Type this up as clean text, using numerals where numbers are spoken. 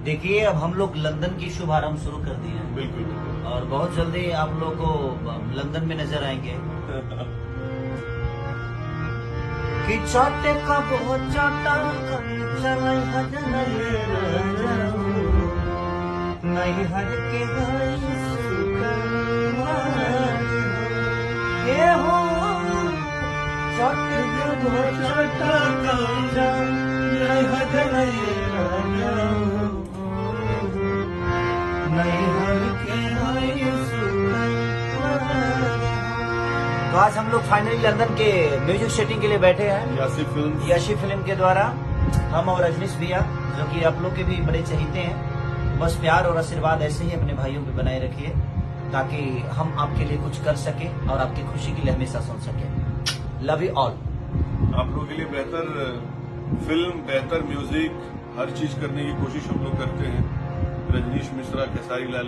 देखिए, अब हम लोग लंदन की शुभारंभ शुरू कर दिए हैं बिल्कुल बिल्कुल। और बहुत जल्दी आप लोग को लंदन में नजर आएंगे कि चाटे का बहुत चाटा चलाई हज नहीं हज के गई ये हो चाटे का बहुत चाटा चलाई हज नहीं हज के गई तो आज हम लोग फाइनली लंदन के म्यूजिक सेटिंग के लिए बैठे हैं याशी फिल्म के द्वारा। हम और रजनीश भैया जो कि आप लोग के भी बड़े चहीते हैं, बस प्यार और आशीर्वाद ऐसे ही अपने भाइयों पे बनाए रखिए ताकि हम आपके लिए कुछ कर सके और आपकी खुशी के लिए हमेशा सुन सके। Love you all. आप लोगों के लिए बेहतर फिल्म, बेहतर म्यूजिक, हर चीज करने की कोशिश हम लोग करते हैं। रजनीश मिश्रा, खेसारी लाल